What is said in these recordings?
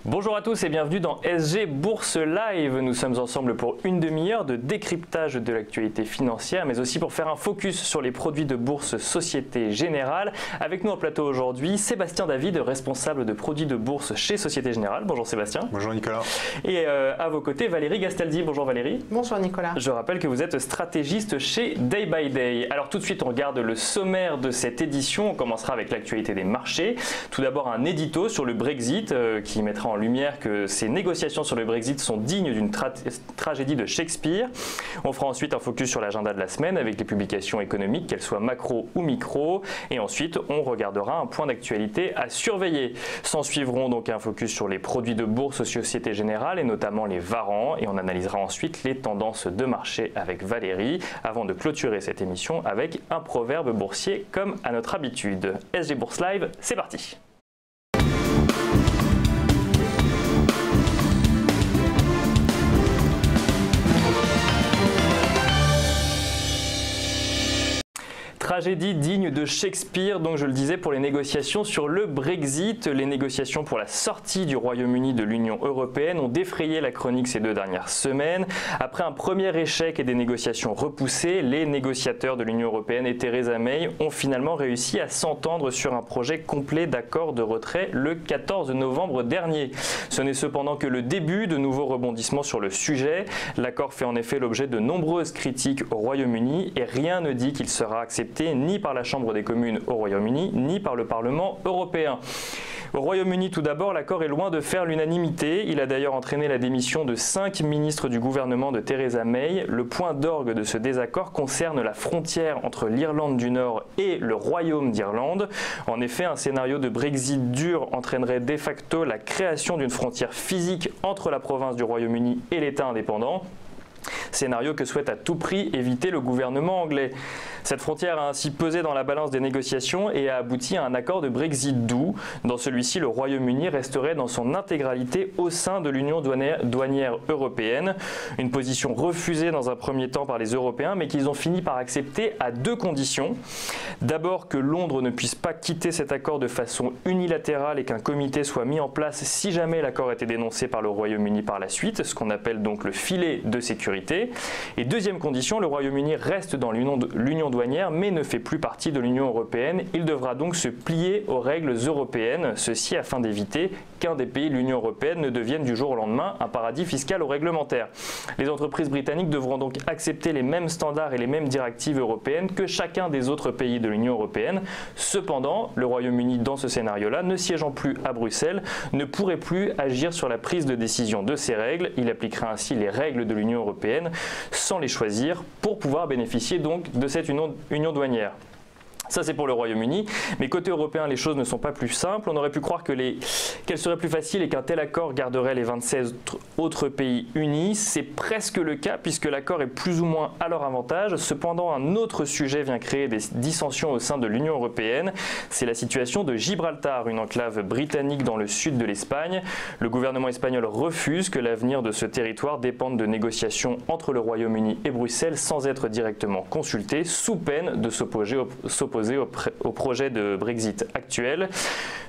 Bonjour à tous et bienvenue dans SG Bourse Live. Nous sommes ensemble pour une demi-heure de décryptage de l'actualité financière, mais aussi pour faire un focus sur les produits de bourse Société Générale. Avec nous en plateau aujourd'hui, Sébastien David, responsable de produits de bourse chez Société Générale. Bonjour Sébastien. Bonjour Nicolas. Et à vos côtés, Valérie Gastaldi. Bonjour Valérie. Bonjour Nicolas. Je rappelle que vous êtes stratégiste chez Day by Day. Alors tout de suite, on regarde le sommaire de cette édition. On commencera avec l'actualité des marchés. Tout d'abord, un édito sur le Brexit qui mettra en lumière que ces négociations sur le Brexit sont dignes d'une tragédie de Shakespeare. On fera ensuite un focus sur l'agenda de la semaine avec les publications économiques, qu'elles soient macro ou micro. Et ensuite, on regardera un point d'actualité à surveiller. S'en suivront donc un focus sur les produits de bourse Société Générale et notamment les varants. Et on analysera ensuite les tendances de marché avec Valérie avant de clôturer cette émission avec un proverbe boursier comme à notre habitude. SG Bourse Live, c'est parti. Tragédie digne de Shakespeare, donc je le disais, pour les négociations sur le Brexit. Les négociations pour la sortie du Royaume-Uni de l'Union européenne ont défrayé la chronique ces 2 dernières semaines. Après un premier échec et des négociations repoussées, les négociateurs de l'Union européenne et Theresa May ont finalement réussi à s'entendre sur un projet complet d'accord de retrait le 14 novembre dernier. Ce n'est cependant que le début de nouveaux rebondissements sur le sujet. L'accord fait en effet l'objet de nombreuses critiques au Royaume-Uni et rien ne dit qu'il sera accepté ni par la Chambre des communes au Royaume-Uni, ni par le Parlement européen. Au Royaume-Uni, tout d'abord, l'accord est loin de faire l'unanimité. Il a d'ailleurs entraîné la démission de 5 ministres du gouvernement de Theresa May. Le point d'orgue de ce désaccord concerne la frontière entre l'Irlande du Nord et le Royaume d'Irlande. En effet, un scénario de Brexit dur entraînerait de facto la création d'une frontière physique entre la province du Royaume-Uni et l'État indépendant. Scénario que souhaite à tout prix éviter le gouvernement anglais. Cette frontière a ainsi pesé dans la balance des négociations et a abouti à un accord de Brexit doux. Dans celui-ci, le Royaume-Uni resterait dans son intégralité au sein de l'Union douanière européenne. Une position refusée dans un premier temps par les Européens, mais qu'ils ont fini par accepter à 2 conditions. D'abord, que Londres ne puisse pas quitter cet accord de façon unilatérale et qu'un comité soit mis en place si jamais l'accord était dénoncé par le Royaume-Uni par la suite, ce qu'on appelle donc le filet de sécurité. Et deuxième condition, le Royaume-Uni reste dans l'Union douanière mais ne fait plus partie de l'Union européenne. Il devra donc se plier aux règles européennes, ceci afin d'éviter qu'un des pays de l'Union européenne ne devienne du jour au lendemain un paradis fiscal ou réglementaire. Les entreprises britanniques devront donc accepter les mêmes standards et les mêmes directives européennes que chacun des autres pays de l'Union européenne. Cependant, le Royaume-Uni, dans ce scénario-là, ne siégeant plus à Bruxelles, ne pourrait plus agir sur la prise de décision de ces règles. Il appliquera ainsi les règles de l'Union européenne sans les choisir pour pouvoir bénéficier donc de cette union douanière. Ça, c'est pour le Royaume-Uni. Mais côté européen, les choses ne sont pas plus simples. On aurait pu croire qu'elle serait plus facile et qu'un tel accord garderait les 27 autres pays unis. C'est presque le cas puisque l'accord est plus ou moins à leur avantage. Cependant, un autre sujet vient créer des dissensions au sein de l'Union européenne. C'est la situation de Gibraltar, une enclave britannique dans le sud de l'Espagne. Le gouvernement espagnol refuse que l'avenir de ce territoire dépende de négociations entre le Royaume-Uni et Bruxelles sans être directement consulté, sous peine de s'opposer au projet de Brexit actuel.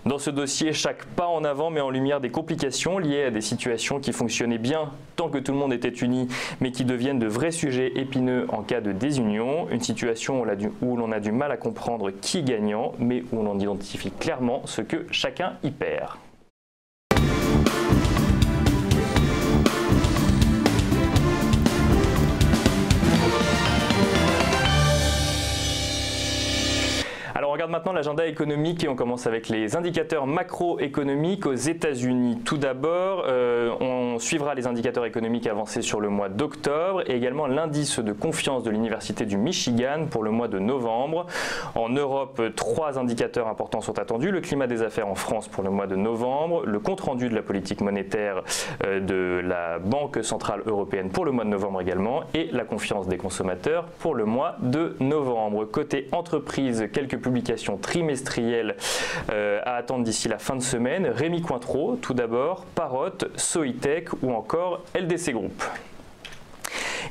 Dans ce dossier, chaque pas en avant met en lumière des complications liées à des situations qui fonctionnaient bien tant que tout le monde était uni, mais qui deviennent de vrais sujets épineux en cas de désunion. Une situation où l'on a du mal à comprendre qui est gagnant, mais où l'on identifie clairement ce que chacun y perd. Alors on regarde maintenant l'agenda économique et on commence avec les indicateurs macroéconomiques aux États-Unis. Tout d'abord, on suivra les indicateurs économiques avancés sur le mois d'octobre et également l'indice de confiance de l'Université du Michigan pour le mois de novembre. En Europe, 3 indicateurs importants sont attendus. Le climat des affaires en France pour le mois de novembre, le compte-rendu de la politique monétaire de la Banque centrale européenne pour le mois de novembre également et la confiance des consommateurs pour le mois de novembre. Côté entreprise, quelques publications trimestrielles à attendre d'ici la fin de semaine. Rémi Cointreau, tout d'abord, Parrot, Soitec ou encore LDC Group.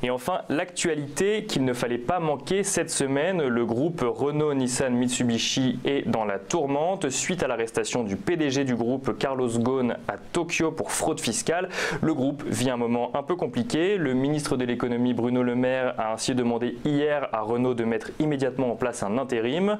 Et enfin, l'actualité qu'il ne fallait pas manquer cette semaine, le groupe Renault, Nissan, Mitsubishi est dans la tourmente suite à l'arrestation du PDG du groupe Carlos Ghosn à Tokyo pour fraude fiscale. Le groupe vit un moment un peu compliqué. Le ministre de l'économie Bruno Le Maire a ainsi demandé hier à Renault de mettre immédiatement en place un intérim.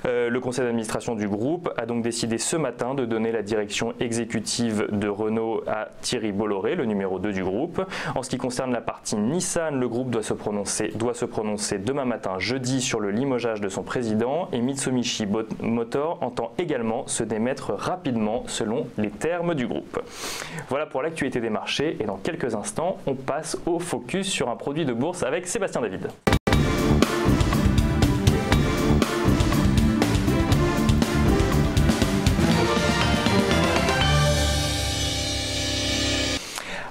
Le conseil d'administration du groupe a donc décidé ce matin de donner la direction exécutive de Renault à Thierry Bolloré, le numéro 2 du groupe. En ce qui concerne la partie Nissan, le groupe doit se prononcer demain matin, jeudi, sur le limogeage de son président, et Mitsubishi Motor entend également se démettre rapidement selon les termes du groupe. Voilà pour l'actualité des marchés, et dans quelques instants, on passe au focus sur un produit de bourse avec Sébastien David.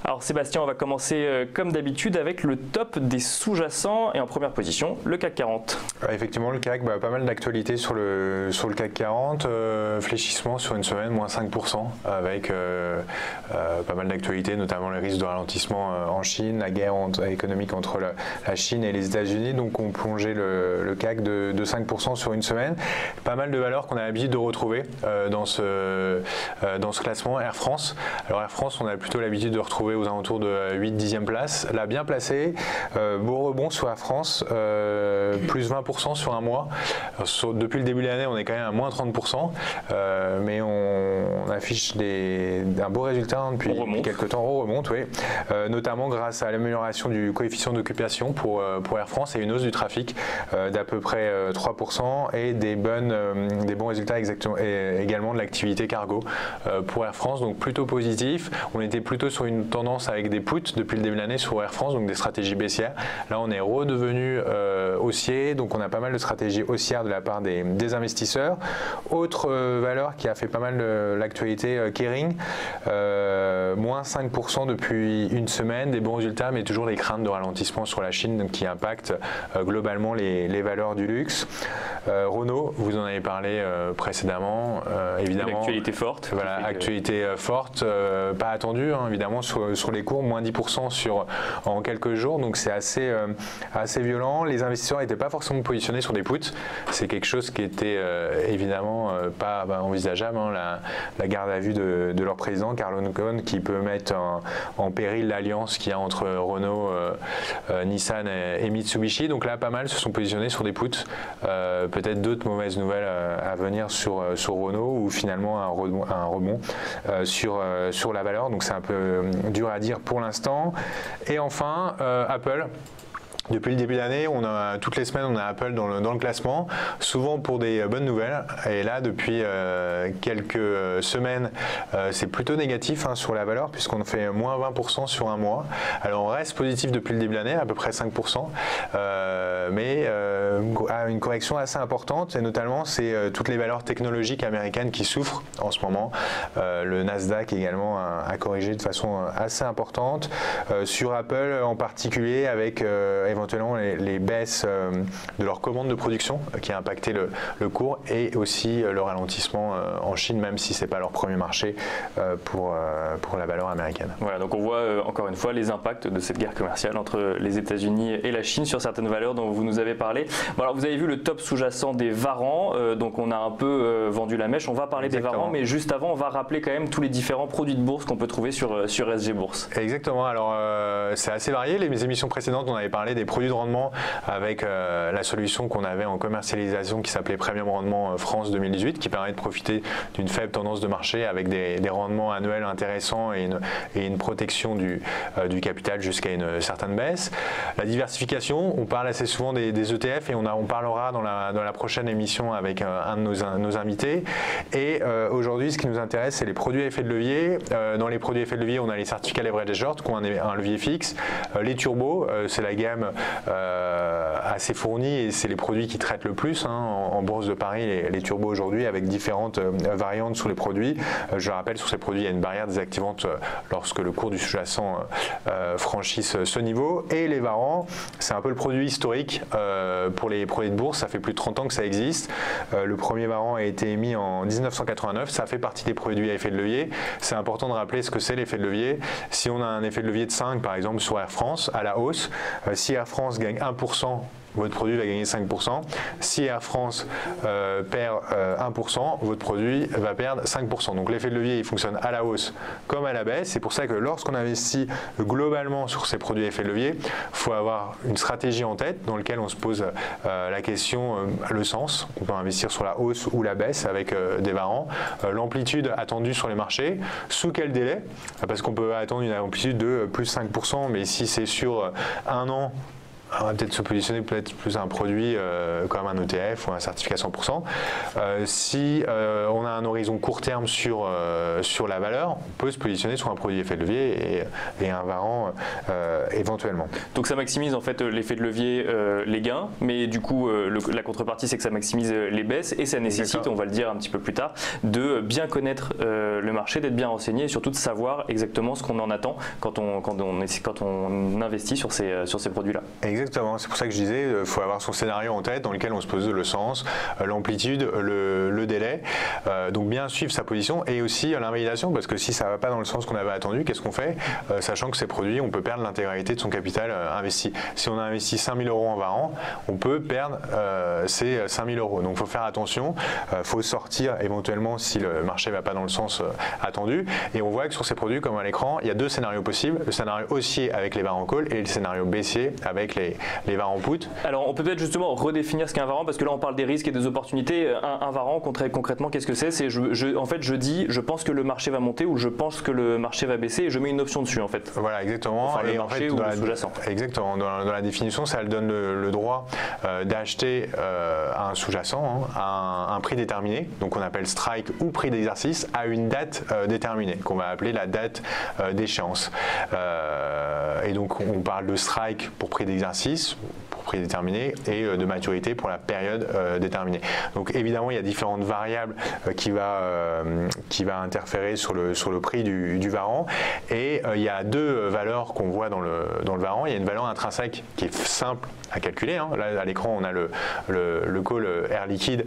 Alors Sébastien, on va commencer comme d'habitude avec le top des sous-jacents et en première position, le CAC 40. Effectivement, le CAC, pas mal d'actualités sur le CAC 40, fléchissement sur une semaine, moins 5%, avec pas mal d'actualités, notamment les risques de ralentissement en Chine, la guerre économique entre la Chine et les États-Unis, donc on plongeait le CAC de 5% sur une semaine. Pas mal de valeurs qu'on a l'habitude de retrouver dans ce classement. Air France, alors Air France, on a plutôt l'habitude de retrouver aux alentours de 8-10e place, là bien placé, beau rebond sur Air France, plus 20% sur un mois. Depuis le début de l'année, on est quand même à moins 30%, mais on affiche un beau résultat depuis quelques temps. On remonte, oui, notamment grâce à l'amélioration du coefficient d'occupation pour Air France et une hausse du trafic d'à peu près 3% et des bons résultats également de l'activité cargo pour Air France, donc plutôt positif. On était plutôt sur une tendance avec des puts depuis le début de l'année sur Air France, donc des stratégies baissières. Là, on est redevenu haussier, donc on a pas mal de stratégies haussières de la part des investisseurs. Autre valeur qui a fait pas mal de l'actualité, Kering, moins 5% depuis une semaine, des bons résultats, mais toujours des craintes de ralentissement sur la Chine qui impactent globalement les valeurs du luxe. Renault, vous en avez parlé précédemment, évidemment. L'actualité forte. Voilà, actualité forte, pas attendue, hein, évidemment, sur les cours, moins 10% en quelques jours, donc c'est assez violent. Les investisseurs n'étaient pas forcément positionnés sur des puts, c'est quelque chose qui était évidemment pas envisageable, hein, la garde à vue de leur président, Carlos Ghosn, qui peut mettre en péril l'alliance qu'il y a entre Renault, Nissan et Mitsubishi, donc là pas mal se sont positionnés sur des puts, peut-être d'autres mauvaises nouvelles à venir sur Renault, ou finalement un rebond sur la valeur, donc c'est un peu dur à dire pour l'instant. Et enfin, Apple. Depuis le début de l'année, toutes les semaines, on a Apple dans le classement, souvent pour des bonnes nouvelles. Et là, depuis quelques semaines, c'est plutôt négatif, hein, sur la valeur, puisqu'on fait moins 20% sur un mois. Alors, on reste positif depuis le début de l'année, à peu près 5%, mais une correction assez importante, et notamment, c'est toutes les valeurs technologiques américaines qui souffrent en ce moment. Le Nasdaq également a corrigé de façon assez importante. Sur Apple en particulier, avec éventuellement les baisses de leurs commandes de production qui a impacté le cours, et aussi le ralentissement en Chine, même si ce n'est pas leur premier marché pour la valeur américaine. Voilà, donc on voit encore une fois les impacts de cette guerre commerciale entre les États-Unis et la Chine sur certaines valeurs dont vous nous avez parlé. Bon, alors vous avez vu le top sous-jacent des Varans, donc on a un peu vendu la mèche, on va parler des Varans, mais juste avant on va rappeler quand même tous les différents produits de bourse qu'on peut trouver sur SG Bourse. Exactement, alors c'est assez varié, les émissions précédentes on avait parlé des produits de rendement avec la solution qu'on avait en commercialisation qui s'appelait Premium Rendement France 2018, qui permet de profiter d'une faible tendance de marché avec des rendements annuels intéressants et une protection du capital jusqu'à une certaine baisse. La diversification, on parle assez souvent des ETF, et on parlera dans la prochaine émission avec un de nos invités. Et aujourd'hui, ce qui nous intéresse, c'est les produits à effet de levier. Dans les produits à effet de levier, on a les certificats leverage short qui ont un levier fixe. Les turbos, c'est la gamme assez fournie et c'est les produits qui traitent le plus en bourse de Paris, les turbos aujourd'hui, avec différentes variantes sur les produits. Je rappelle, sur ces produits, il y a une barrière désactivante lorsque le cours du sous-jacent franchisse ce niveau. Et les varans, c'est un peu le produit historique pour les produits de bourse. Ça fait plus de 30 ans que ça existe. Le premier varan a été émis en 1989. Ça fait partie des produits à effet de levier. C'est important de rappeler ce que c'est l'effet de levier. Si on a un effet de levier de 5, par exemple, sur Air France, à la hausse, si Air France gagne 1%, votre produit va gagner 5%. Si Air France perd 1%, votre produit va perdre 5%. Donc l'effet de levier, il fonctionne à la hausse comme à la baisse. C'est pour ça que lorsqu'on investit globalement sur ces produits à effet de levier, il faut avoir une stratégie en tête dans laquelle on se pose la question, le sens. On peut investir sur la hausse ou la baisse avec des varans. L'amplitude attendue sur les marchés, sous quel délai? Parce qu'on peut attendre une amplitude de plus 5%, mais si c'est sur un an, on va peut-être se positionner plus un produit comme un ETF ou un certificat 100%. Si on a un horizon court terme sur la valeur, on peut se positionner sur un produit effet de levier et un varan éventuellement. Donc ça maximise en fait l'effet de levier, les gains, mais du coup la contrepartie c'est que ça maximise les baisses et ça nécessite, on va le dire un petit peu plus tard, de bien connaître le marché, d'être bien renseigné et surtout de savoir exactement ce qu'on en attend quand on investit sur ces produits-là. Exactement, c'est pour ça que je disais, il faut avoir son scénario en tête dans lequel on se pose le sens, l'amplitude, le délai, donc bien suivre sa position et aussi l'invalidation, parce que si ça ne va pas dans le sens qu'on avait attendu, qu'est-ce qu'on fait, sachant que ces produits, on peut perdre l'intégralité de son capital investi. Si on a investi 5 000 € en varan, on peut perdre ces 5 000 €. Donc il faut faire attention, il faut sortir éventuellement si le marché ne va pas dans le sens attendu. Et on voit que sur ces produits, comme à l'écran, il y a deux scénarios possibles, le scénario haussier avec les varans call et le scénario baissier avec les varans put. Alors on peut peut-être justement redéfinir ce qu'est un varan, parce que là on parle des risques et des opportunités. Un varan, concrètement, qu'est-ce que c'est? C'est en fait je dis je pense que le marché va monter ou je pense que le marché va baisser et je mets une option dessus en fait. Voilà, exactement. Enfin, le marché en fait, ou le sous-jacent. Exactement. Dans la définition, ça donne le droit d'acheter un sous-jacent à un prix déterminé, donc on appelle strike ou prix d'exercice, à une date déterminée, qu'on va appeler la date d'échéance. Et donc on parle de strike pour prix d'exercice, pour prix déterminé, et de maturité pour la période déterminée. Donc évidemment il y a différentes variables qui va interférer sur le prix du varan, et il y a deux valeurs qu'on voit dans le varan. Il y a une valeur intrinsèque qui est simple à calculer. Là à l'écran on a le call Air Liquide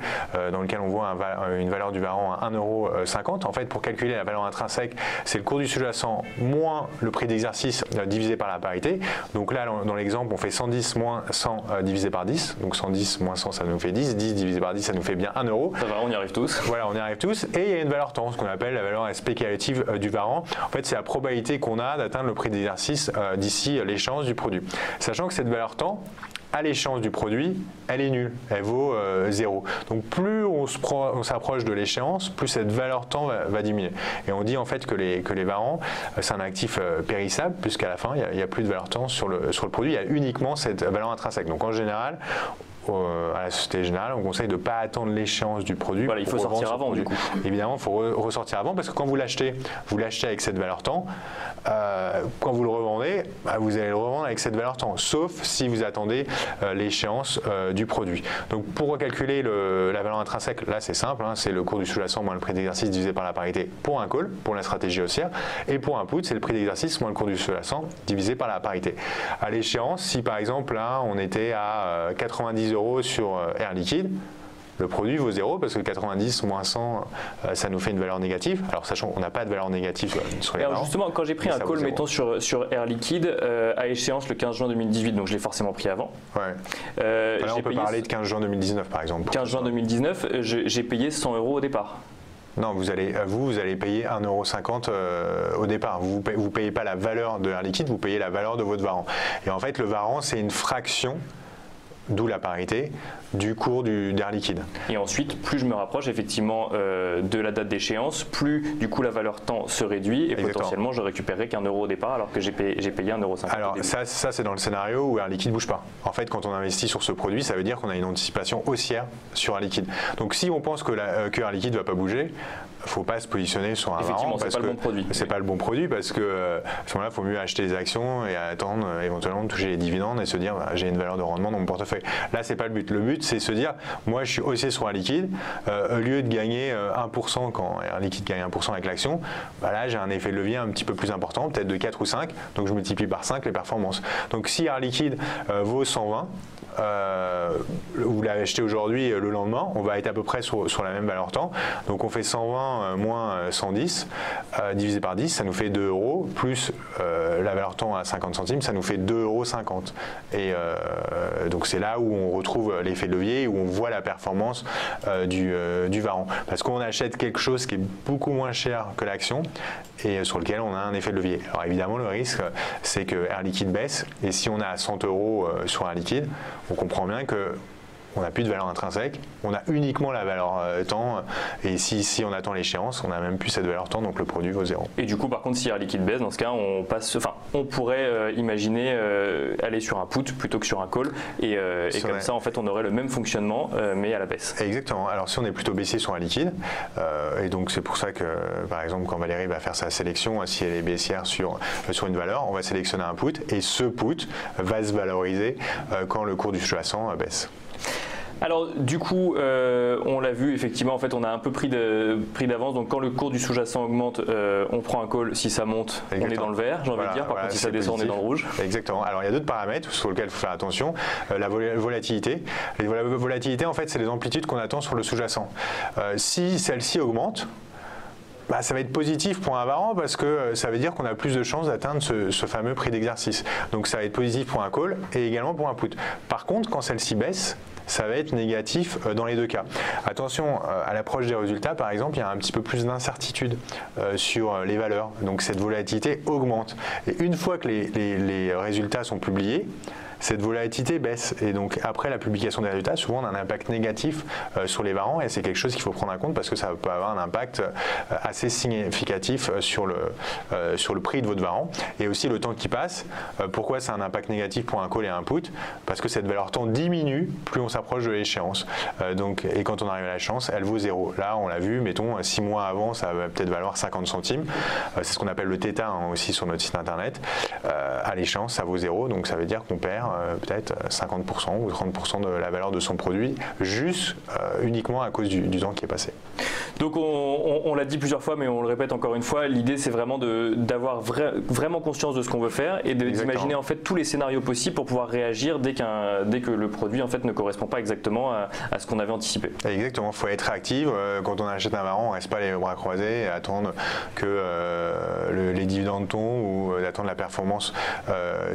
dans lequel on voit une valeur du varan à 1,50 €. En fait, pour calculer la valeur intrinsèque, c'est le cours du sous-jacent moins le prix d'exercice divisé par la parité. Donc là dans l'exemple on fait 110 moins 100 divisé par 10, donc 110 moins 100 ça nous fait 10, 10 divisé par 10 ça nous fait bien 1 €. Ça va, on y arrive tous. Voilà, on y arrive tous. Et il y a une valeur temps, ce qu'on appelle la valeur spéculative du varan. En fait, c'est la probabilité qu'on a d'atteindre le prix d'exercice d'ici l'échéance du produit. Sachant que cette valeur temps, à l'échéance du produit, elle est nulle, elle vaut 0. Donc plus on s'approche de l'échéance, plus cette valeur temps va diminuer. Et on dit en fait que les varans, c'est un actif périssable, puisqu'à la fin, il n'y a plus de valeur temps sur le produit, il y a uniquement cette valeur intrinsèque. Donc en général, à la Société Générale, on conseille de ne pas attendre l'échéance du produit. Voilà, il faut sortir avant du coup. Évidemment, il faut ressortir avant, parce que quand vous l'achetez avec cette valeur temps. Quand vous le revendez, vous allez le revendre avec cette valeur temps, sauf si vous attendez l'échéance du produit. Donc pour recalculer la valeur intrinsèque, là c'est simple, c'est le cours du sous-jacent moins le prix d'exercice divisé par la parité pour un call, pour la stratégie haussière, et pour un put, c'est le prix d'exercice moins le cours du sous-jacent divisé par la parité. À l'échéance, si par exemple là on était à 90 € sur Air Liquide, le produit vaut 0 parce que 90 moins 100, ça nous fait une valeur négative. Alors sachant qu'on n'a pas de valeur négative sur les varans. Justement, quand j'ai pris un call, mettons sur Air Liquide, à échéance le 15 juin 2018, donc je l'ai forcément pris avant. Ouais. Là on peut parler de 15 juin 2019 par exemple. 15 juin 2019, j'ai payé 100 € au départ. Non, vous allez payer 1,50 € au départ. Vous ne payez pas la valeur de Air Liquide, vous payez la valeur de votre varan. Et en fait, le varan, c'est une fraction, d'où la parité, du cours d'Air Liquide. Et ensuite, plus je me rapproche effectivement de la date d'échéance, plus du coup la valeur temps se réduit et Exactement. Potentiellement je récupérerai qu'1 € au départ alors que j'ai payé 1,50 €. Alors ça c'est dans le scénario où Air Liquide ne bouge pas. En fait, quand on investit sur ce produit, ça veut dire qu'on a une anticipation haussière sur Air Liquide. Donc si on pense que Air Liquide ne va pas bouger, il ne faut pas se positionner sur un Effectivement, varan parce c'est pas que le bon produit. c'est pas le bon produit parce que à ce moment-là, il faut mieux acheter des actions et attendre éventuellement de toucher les dividendes et se dire j'ai une valeur de rendement dans mon portefeuille. Là, c'est pas le but. Le but, c'est se dire moi, je suis haussier sur un liquide, au lieu de gagner 1% quand un liquide gagne 1% avec l'action, là, j'ai un effet de levier un petit peu plus important, peut-être de 4 ou 5, donc je multiplie par 5 les performances. Donc si Air Liquide vaut 120, vous l'avez acheté aujourd'hui, le lendemain, on va être à peu près sur la même valeur temps. Donc on fait 120 moins 110 divisé par 10, ça nous fait 2 euros, plus la valeur temps à 50 centimes, ça nous fait 2,50 euros. Et donc c'est là où on retrouve l'effet de levier, où on voit la performance du varan. Parce qu'on achète quelque chose qui est beaucoup moins cher que l'action et sur lequel on a un effet de levier. Alors évidemment, le risque, c'est que Air Liquide baisse, et si on a 100 euros sur Air Liquide, on comprend bien que on n'a plus de valeur intrinsèque, on a uniquement la valeur temps, et si on attend l'échéance, on n'a même plus cette valeur temps, donc le produit vaut 0. Et du coup, par contre, si Air Liquide baisse, dans ce cas, on pourrait imaginer aller sur un put plutôt que sur un call, et comme ça, en fait, on aurait le même fonctionnement, mais à la baisse. Exactement. Alors si on est plutôt baissier sur un liquide, et donc c'est pour ça que, par exemple, quand Valérie va faire sa sélection, si elle est baissière sur une valeur, on va sélectionner un put, et ce put va se valoriser quand le cours du sous-jacent baisse. Alors du coup, on l'a vu, effectivement, en fait, on a un peu pris d'avance. Donc quand le cours du sous-jacent augmente, on prend un call. Si ça monte, on est dans le vert, j'ai envie de dire. Par contre, si ça descend, on est dans le rouge. Exactement. Alors il y a d'autres paramètres sur lesquels il faut faire attention. La volatilité. La volatilité, en fait, c'est les amplitudes qu'on attend sur le sous-jacent. Si celle-ci augmente, ça va être positif pour un varan parce que ça veut dire qu'on a plus de chances d'atteindre ce fameux prix d'exercice. Donc ça va être positif pour un call et également pour un put. Par contre, quand celle-ci baisse, ça va être négatif dans les deux cas. Attention, à l'approche des résultats, par exemple, il y a un petit peu plus d'incertitude sur les valeurs. Donc cette volatilité augmente. Et une fois que les résultats sont publiés, cette volatilité baisse. Et donc après la publication des résultats, souvent on a un impact négatif sur les varans, et c'est quelque chose qu'il faut prendre en compte parce que ça peut avoir un impact assez significatif sur le prix de votre varan. Et aussi le temps qui passe. Pourquoi c'est un impact négatif pour un call et un put? Parce que cette valeur temps diminue plus on s'approche de l'échéance. Et quand on arrive à l'échéance, elle vaut 0. Là, on l'a vu, mettons 6 mois avant, ça va peut-être valoir 50 centimes. C'est ce qu'on appelle le θ aussi sur notre site internet. À l'échéance, ça vaut 0, donc ça veut dire qu'on perd peut-être 50% ou 30% de la valeur de son produit, juste uniquement à cause du temps qui est passé. Donc on l'a dit plusieurs fois, mais on le répète encore une fois, l'idée c'est vraiment d'avoir vraiment conscience de ce qu'on veut faire et d'imaginer en fait tous les scénarios possibles pour pouvoir réagir dès que le produit en fait ne correspond pas exactement à ce qu'on avait anticipé. Exactement, il faut être réactif. Quand on achète un varan, on ne reste pas les bras croisés et attendre que les dividendes tombent ou d'attendre la performance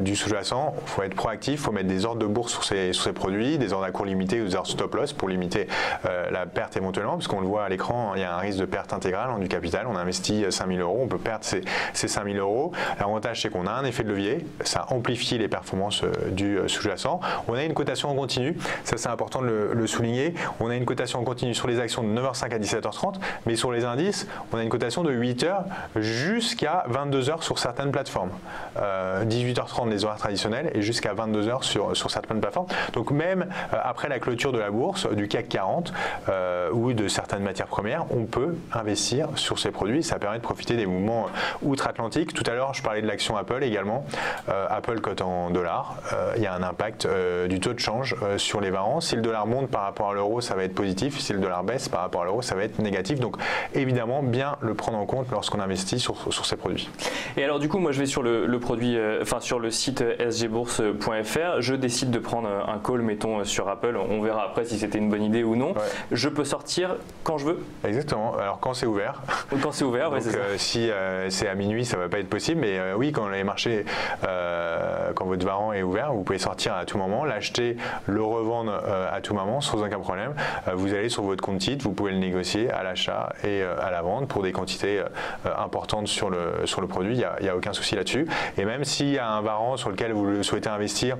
du sous-jacent. Il faut être proactif, il faut mettre des ordres de bourse sur ces produits, des ordres à court limité ou des ordres stop loss pour limiter la perte éventuellement, parce qu'on le voit à l'écran, il y a un risque de perte intégrale du capital. On investit 5 000 euros, on peut perdre ces 5 000 euros. L'avantage, c'est qu'on a un effet de levier, ça amplifie les performances du sous-jacent. On a une cotation en continu, ça c'est important de le souligner. On a une cotation en continu sur les actions de 9h05 à 17h30, mais sur les indices, on a une cotation de 8h jusqu'à 22h sur certaines plateformes. 18h30 les horaires traditionnels et jusqu'à 22h sur certaines plateformes. Donc même après la clôture de la bourse, du CAC 40 ou de certaines matières premières, on peut investir sur ces produits. Ça permet de profiter des mouvements outre-Atlantique. Tout à l'heure, je parlais de l'action Apple également. Apple cote en dollars. Il y a un impact du taux de change sur les varans. Si le dollar monte par rapport à l'euro, ça va être positif. Si le dollar baisse par rapport à l'euro, ça va être négatif. Donc évidemment, bien le prendre en compte lorsqu'on investit sur ces produits. Et alors du coup, moi je vais sur le produit, sur le site sgbourse.fr. Je décide de prendre un call, mettons, sur Apple. On verra après si c'était une bonne idée ou non. Ouais. Je peux sortir quand je veux. Exactement. Alors quand c'est ouvert. Quand c'est ouvert, ouais, c'est ça. Si c'est à minuit, ça ne va pas être possible. Mais oui, quand les marchés, quand votre varan est ouvert, vous pouvez sortir à tout moment, l'acheter, le revendre à tout moment sans aucun problème. Vous allez sur votre compte titre, vous pouvez le négocier à l'achat et à la vente pour des quantités importantes sur le produit. Il n'y a aucun souci là-dessus. Et même s'il y a un varan sur lequel vous souhaitez investir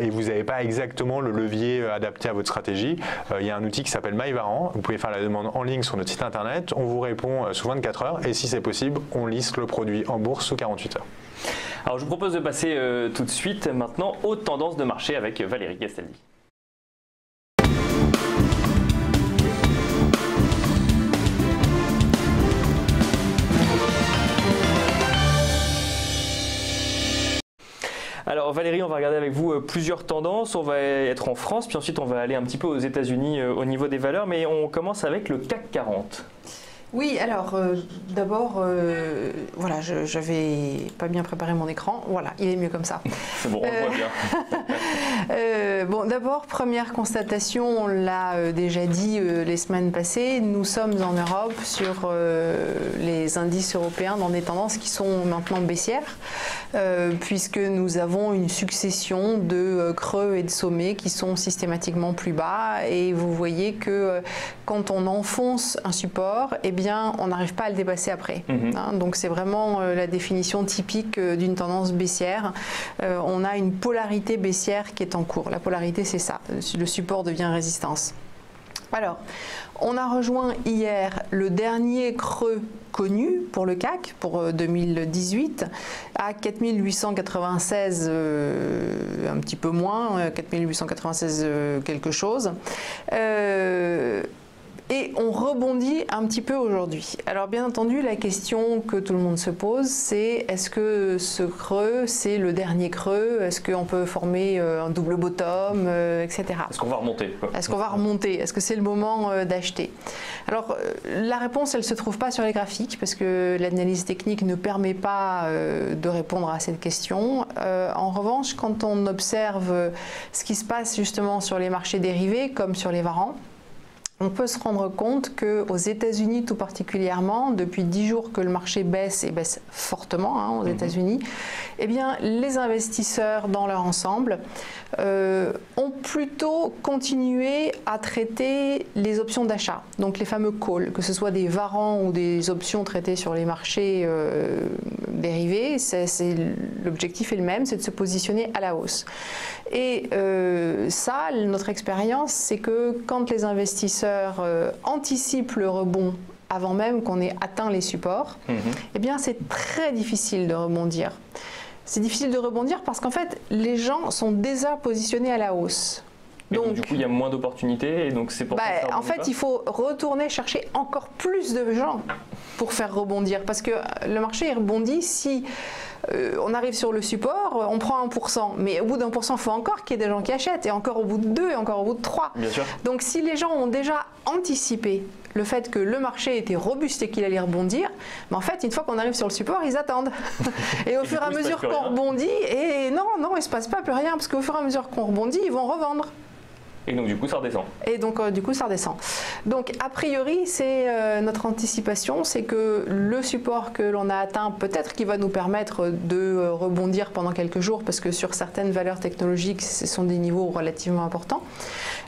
et vous n'avez pas exactement le levier adapté à votre stratégie, il y a un outil qui s'appelle MyVaran. Vous pouvez faire la demande en ligne sur notre site internet. On vous répond sous 24 heures et si c'est possible, on liste le produit en bourse sous 48 heures. Alors je vous propose de passer tout de suite maintenant aux tendances de marché avec Valérie Gastaldi. Alors Valérie, on va regarder avec vous plusieurs tendances. On va être en France, puis ensuite on va aller un petit peu aux États-Unis au niveau des valeurs, mais on commence avec le CAC 40. Oui, alors d'abord, voilà, j'avais pas bien préparé mon écran. Voilà, il est mieux comme ça. C'est bon, on le voit bien. Bon, d'abord, première constatation, on l'a déjà dit les semaines passées, nous sommes en Europe sur les indices européens dans des tendances qui sont maintenant baissières, puisque nous avons une succession de creux et de sommets qui sont systématiquement plus bas. Et vous voyez que quand on enfonce un support, eh bien, on n'arrive pas à le dépasser après. Hein, donc c'est vraiment la définition typique d'une tendance baissière. On a une polarité baissière qui est en cours. La polarité, c'est ça. Le support devient résistance. Alors, on a rejoint hier le dernier creux connu pour le CAC pour 2018 à 4896, un petit peu moins, 4896 quelque chose. Et on rebondit un petit peu aujourd'hui. Alors bien entendu, la question que tout le monde se pose, c'est est-ce que ce creux, c'est le dernier creux? Est-ce qu'on peut former un double bottom, etc. Est-ce qu'on va remonter? Est-ce qu'on va remonter? Est-ce que c'est le moment d'acheter? Alors la réponse, elle ne se trouve pas sur les graphiques parce que l'analyse technique ne permet pas de répondre à cette question. En revanche, quand on observe ce qui se passe justement sur les marchés dérivés comme sur les varans, on peut se rendre compte qu'aux États-Unis tout particulièrement, depuis 10 jours que le marché baisse et baisse fortement hein, aux États-Unis, eh bien, les investisseurs dans leur ensemble ont plutôt continué à traiter les options d'achat, donc les fameux calls, que ce soit des varans ou des options traitées sur les marchés dérivés. L'objectif est le même, c'est de se positionner à la hausse. Et ça, notre expérience, c'est que quand les investisseurs anticipent le rebond avant même qu'on ait atteint les supports, eh bien c'est très difficile de rebondir. C'est difficile de rebondir parce qu'en fait, les gens sont déjà positionnés à la hausse. Donc du coup, il y a moins d'opportunités et donc c'est pour ça que ça en fait, il faut retourner chercher encore plus de gens pour faire rebondir parce que le marché il rebondit si on arrive sur le support, on prend 1%, mais au bout d'1%, il faut encore qu'il y ait des gens qui achètent, et encore au bout de 2, et encore au bout de 3. Bien sûr. Donc si les gens ont déjà anticipé le fait que le marché était robuste et qu'il allait rebondir, mais en fait, une fois qu'on arrive sur le support, ils attendent. Et au fur et à mesure qu'on rebondit, et non, il ne se passe pas plus rien, parce qu'au fur et à mesure qu'on rebondit, ils vont revendre. Et donc du coup ça redescend. Et donc du coup ça redescend. Donc a priori c'est notre anticipation, c'est que le support que l'on a atteint peut-être qu'il va nous permettre de rebondir pendant quelques jours parce que sur certaines valeurs technologiques ce sont des niveaux relativement importants,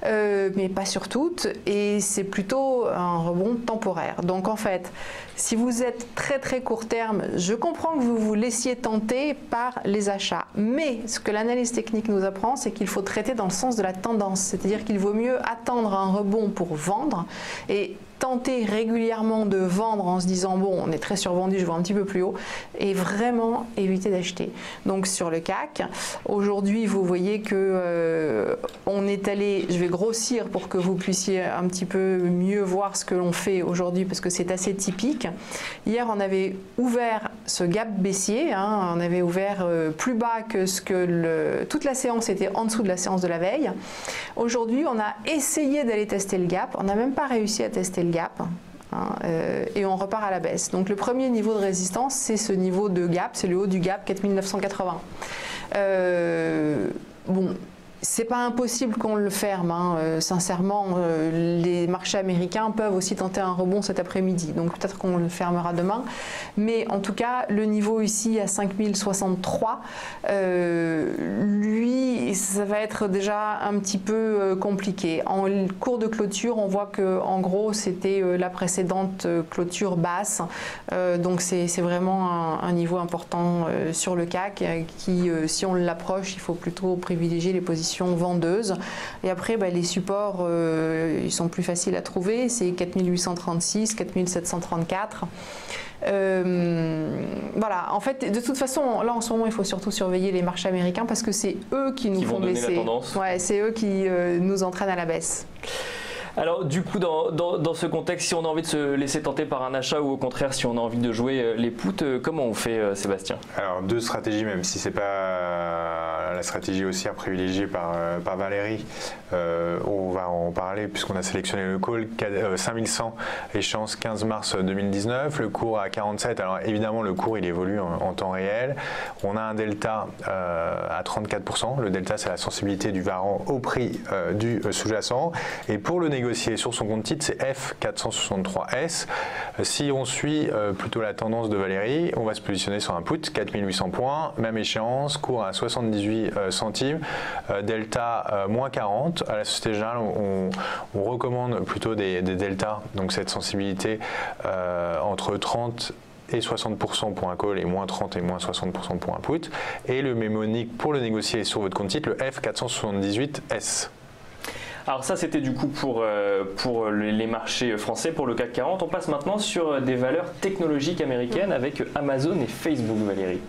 mais pas sur toutes et c'est plutôt un rebond temporaire. Donc en fait si vous êtes très court terme, je comprends que vous vous laissiez tenter par les achats, mais ce que l'analyse technique nous apprend c'est qu'il faut traiter dans le sens de la tendance, c'est-à-dire qu'il vaut mieux attendre un rebond pour vendre et tenter régulièrement de vendre en se disant bon on est très survendu, je vois un petit peu plus haut et vraiment éviter d'acheter. Donc sur le CAC, aujourd'hui vous voyez que on est allé, je vais grossir pour que vous puissiez un petit peu mieux voir ce que l'on fait aujourd'hui parce que c'est assez typique. Hier on avait ouvert ce gap baissier, hein, on avait ouvert plus bas que ce que toute la séance était en dessous de la séance de la veille. Aujourd'hui on a essayé d'aller tester le gap, on n'a même pas réussi à tester le gap hein, et on repart à la baisse. Donc le premier niveau de résistance c'est ce niveau de gap, c'est le haut du gap 4980. Bon, c'est pas impossible qu'on le ferme, hein. Sincèrement, les marchés américains peuvent aussi tenter un rebond cet après-midi, donc peut-être qu'on le fermera demain. Mais en tout cas, le niveau ici à 5063, lui, ça va être déjà un petit peu compliqué. En cours de clôture, on voit que en gros, c'était la précédente clôture basse, donc c'est vraiment un niveau important sur le CAC qui, si on l'approche, il faut plutôt privilégier les positions vendeuses. Et après, les supports, ils sont plus faciles à trouver. C'est 4836, 4734. Voilà, en fait, de toute façon, là en ce moment, il faut surtout surveiller les marchés américains parce que c'est eux qui nous font baisser. La tendance. Ouais, c'est eux qui nous entraînent à la baisse. Alors du coup, dans ce contexte, si on a envie de se laisser tenter par un achat ou au contraire si on a envie de jouer les puts, comment on fait Sébastien? Alors deux stratégies, même si c'est pas la stratégie haussière privilégiée par Valérie, on va en parler puisqu'on a sélectionné le call 5100 échéance 15 mars 2019, le cours à 47. Alors évidemment le cours il évolue en temps réel. On a un delta à 34%. Le delta c'est la sensibilité du varant au prix du sous-jacent. Et pour le négocier sur son compte titre, c'est F463S. Si on suit plutôt la tendance de Valérie, on va se positionner sur un put, 4800 points, même échéance, cours à 78 centimes, delta moins 40. À la Société Générale, on recommande plutôt des deltas, donc cette sensibilité entre 30 et 60% pour un call et moins 30 et moins 60% pour un put. Et le mémonique pour le négocier sur votre compte titre, le F478S. Alors ça c'était du coup pour les marchés français, pour le CAC 40. On passe maintenant sur des valeurs technologiques américaines avec Amazon et Facebook, Valérie.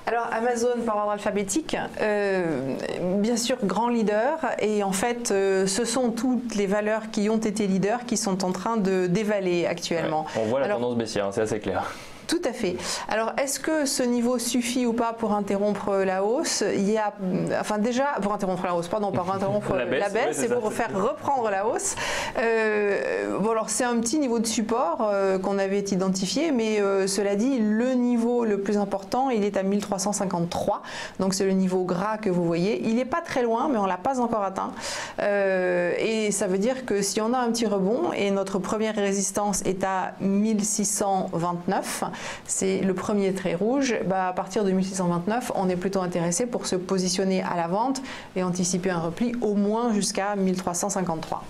Alors Amazon par ordre alphabétique, bien sûr grand leader, et en fait ce sont toutes les valeurs qui ont été leaders qui sont en train de dévaler actuellement. Ouais, on voit la tendance baissière, c'est assez clair. Tout à fait. Alors, est-ce que ce niveau suffit ou pas pour interrompre la hausse? Il y a, enfin déjà, pour interrompre la hausse, pardon, pour interrompre la baisse, ouais, c'est pour faire reprendre la hausse. Bon, alors c'est un petit niveau de support qu'on avait identifié, mais cela dit, le niveau le plus important, il est à 1353. Donc c'est le niveau gras que vous voyez. Il n'est pas très loin, mais on ne l'a pas encore atteint. Et ça veut dire que si on a un petit rebond, et notre première résistance est à 1629, c'est le premier trait rouge, bah à partir de 1629, on est plutôt intéressé pour se positionner à la vente et anticiper un repli au moins jusqu'à 1353.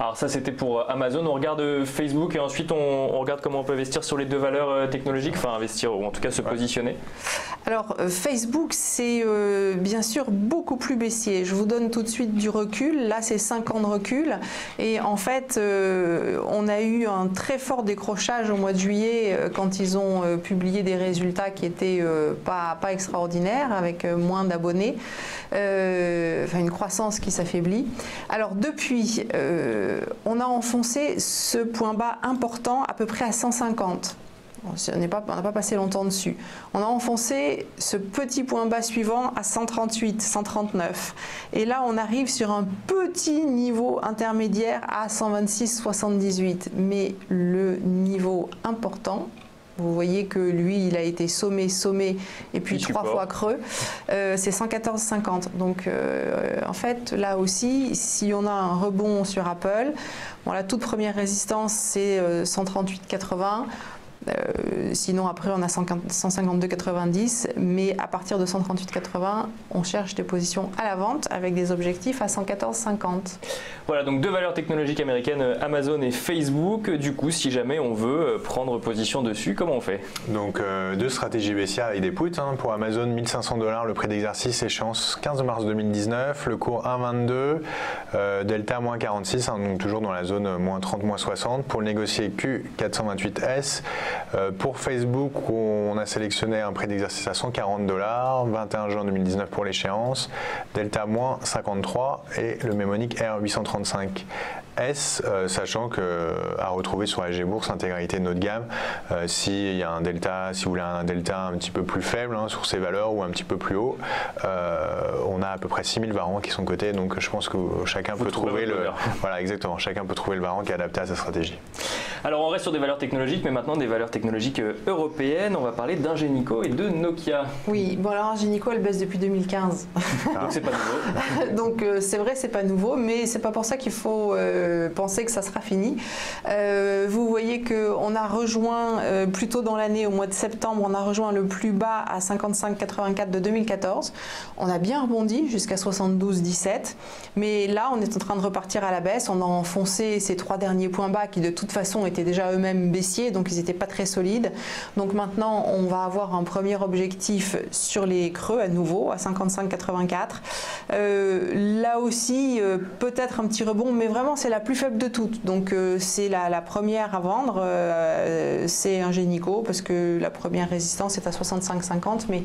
Alors ça c'était pour Amazon, on regarde Facebook et ensuite on regarde comment on peut investir sur les deux valeurs technologiques, enfin investir ou en tout cas se positionner. Alors Facebook c'est bien sûr beaucoup plus baissier, je vous donne tout de suite du recul, là c'est 5 ans de recul et en fait on a eu un très fort décrochage au mois de juillet quand ils ont publié des résultats qui étaient pas extraordinaires avec moins d'abonnés, enfin une croissance qui s'affaiblit. Alors depuis on a enfoncé ce point bas important à peu près à 150. On n'a pas passé longtemps dessus. On a enfoncé ce petit point bas suivant à 138, 139. Et là, on arrive sur un petit niveau intermédiaire à 126,78. Mais le niveau important, vous voyez que lui, il a été sommé, et puis 3 fois creux, c'est 114,50. Donc, en fait, là aussi, si on a un rebond sur Apple, bon, la toute première résistance, c'est 138,80. Sinon après on a 152,90, mais à partir de 138,80 on cherche des positions à la vente avec des objectifs à 114,50. Voilà, donc deux valeurs technologiques américaines, Amazon et Facebook. Du coup si jamais on veut prendre position dessus, comment on fait? Donc deux stratégies baissières avec des puts, hein. Pour Amazon 1500 $, le prix d'exercice, échéance 15 mars 2019, le cours 1,22, delta moins 46, hein, donc toujours dans la zone moins 30, moins 60. Pour le négocier Q428S, pour Facebook, on a sélectionné un prix d'exercice à 140 $, 21 juin 2019 pour l'échéance, delta moins 53 et le mémonique R835S, sachant que à retrouver sur AG Bourse, intégralité de notre gamme, s'il y a un delta, si vous voulez un delta un petit peu plus faible hein, sur ces valeurs ou un petit peu plus haut, on a à peu près 6000 varants qui sont cotés, donc je pense que chacun peut trouver voilà, exactement, chacun peut trouver le varant qui est adapté à sa stratégie. Alors on reste sur des valeurs technologiques, mais maintenant des valeurs technologiques européennes. On va parler d'Ingenico et de Nokia. Oui, bon alors Ingenico elle baisse depuis 2015. Donc c'est pas nouveau. Donc c'est vrai, c'est pas nouveau, mais c'est pas pour ça qu'il faut penser que ça sera fini. Vous voyez qu'on a rejoint plus tôt dans l'année, au mois de septembre, on a rejoint le plus bas à 55,84 de 2014. On a bien rebondi jusqu'à 72,17, mais là on est en train de repartir à la baisse. On a enfoncé ces 3 derniers points bas qui de toute façon étaient déjà eux-mêmes baissiers, donc ils n'étaient pas très solide. Donc maintenant, on va avoir un premier objectif sur les creux à nouveau, à 55,84. Là aussi, peut-être un petit rebond, mais vraiment c'est la plus faible de toutes. Donc c'est la première à vendre, c'est Ingenico, parce que la première résistance est à 65,50, mais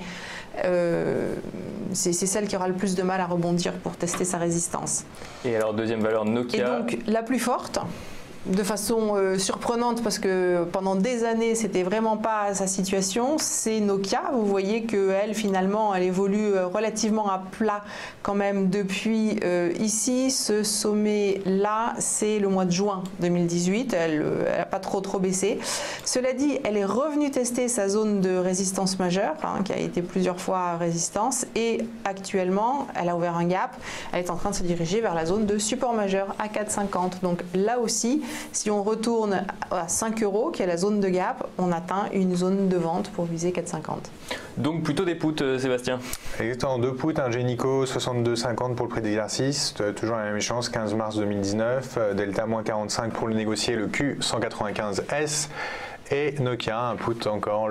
c'est celle qui aura le plus de mal à rebondir pour tester sa résistance. Et alors deuxième valeur, Nokia. Et donc la plus forte, de façon surprenante, parce que pendant des années c'était vraiment pas sa situation, c'est Nokia. Vous voyez qu'elle finalement elle évolue relativement à plat quand même depuis ici. Ce sommet là c'est le mois de juin 2018, elle n'a pas trop baissé. Cela dit, elle est revenue tester sa zone de résistance majeure, qui a été plusieurs fois résistance, et actuellement elle a ouvert un gap, elle est en train de se diriger vers la zone de support majeur à 4,50. Donc là aussi, si on retourne à 5 €, qui est la zone de gap, on atteint une zone de vente pour viser 4,50. Donc plutôt des puts, Sébastien. Exactement, 2 puts, Ingenico 62,50 pour le prix d'exercice, toujours la même échéance, 15 mars 2019, Delta moins 45 pour le négocier, le Q195S. Et Nokia, un put encore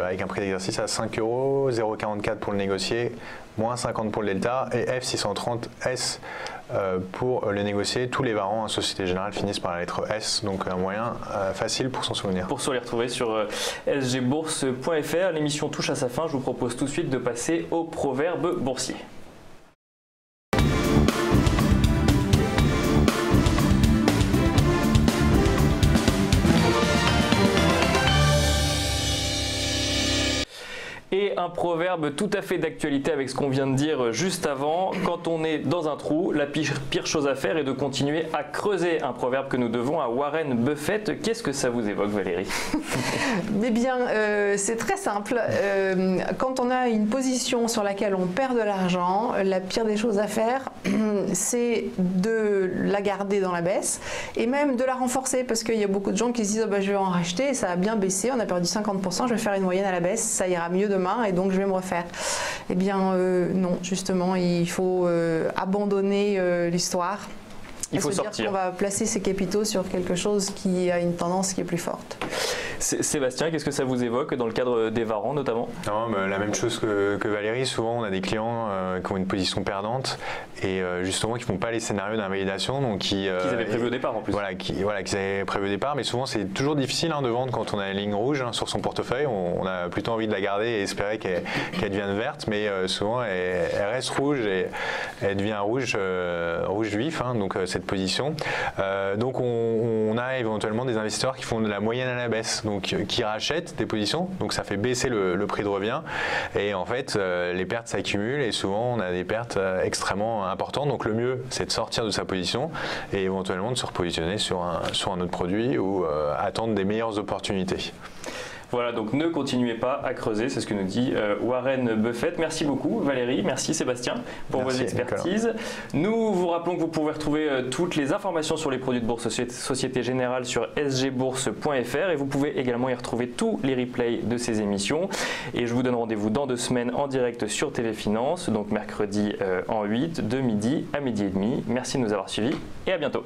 avec un prix d'exercice à 5 €, 0,44 pour le négocier, moins 50 pour le Delta, et F630S pour le négocier. Tous les varants en Société Générale finissent par la lettre S, donc un moyen facile pour s'en souvenir. Pour se les retrouver sur sgbourse.fr. L'émission touche à sa fin, je vous propose tout de suite de passer au proverbe boursier. Et un proverbe tout à fait d'actualité avec ce qu'on vient de dire juste avant. Quand on est dans un trou, la pire chose à faire est de continuer à creuser. Un proverbe que nous devons à Warren Buffett. Qu'est-ce que ça vous évoque, Valérie? Eh bien, c'est très simple. Quand on a une position sur laquelle on perd de l'argent, la pire des choses à faire, c'est de la garder dans la baisse et même de la renforcer, parce qu'il y a beaucoup de gens qui se disent oh, bah, je vais en racheter, ça a bien baissé, on a perdu 50%, je vais faire une moyenne à la baisse, ça ira mieux demain et donc je vais me refaire. Eh bien non, justement, il faut abandonner l'histoire. Il faut sortir. Dire qu'on va placer ses capitaux sur quelque chose qui a une tendance qui est plus forte. Sébastien, qu'est-ce que ça vous évoque dans le cadre des varants notamment? Non, mais la même chose que Valérie. Souvent, on a des clients qui ont une position perdante et justement qui ne font pas les scénarios d'invalidation. Qu'ils avaient prévu au départ en plus. Voilà, qu'ils avaient prévu au départ. Mais souvent, c'est toujours difficile de vendre quand on a une ligne rouge sur son portefeuille. On a plutôt envie de la garder et espérer qu'elle devienne verte. Mais souvent, elle reste rouge et elle devient rouge vif, donc cette position. Donc, on a éventuellement des investisseurs qui font de la moyenne à la baisse. Donc qui rachètent des positions, donc ça fait baisser le prix de revient et en fait les pertes s'accumulent et souvent on a des pertes extrêmement importantes. Donc le mieux c'est de sortir de sa position et éventuellement de se repositionner sur un autre produit ou attendre des meilleures opportunités. Voilà, donc ne continuez pas à creuser, c'est ce que nous dit Warren Buffett. Merci beaucoup Valérie, merci Sébastien pour vos expertises. Nicolas. Nous vous rappelons que vous pouvez retrouver toutes les informations sur les produits de bourse Société Générale sur sgbourse.fr et vous pouvez également y retrouver tous les replays de ces émissions. Et je vous donne rendez-vous dans 2 semaines en direct sur Téléfinance, donc mercredi en 8, de midi à midi et demi. Merci de nous avoir suivis et à bientôt.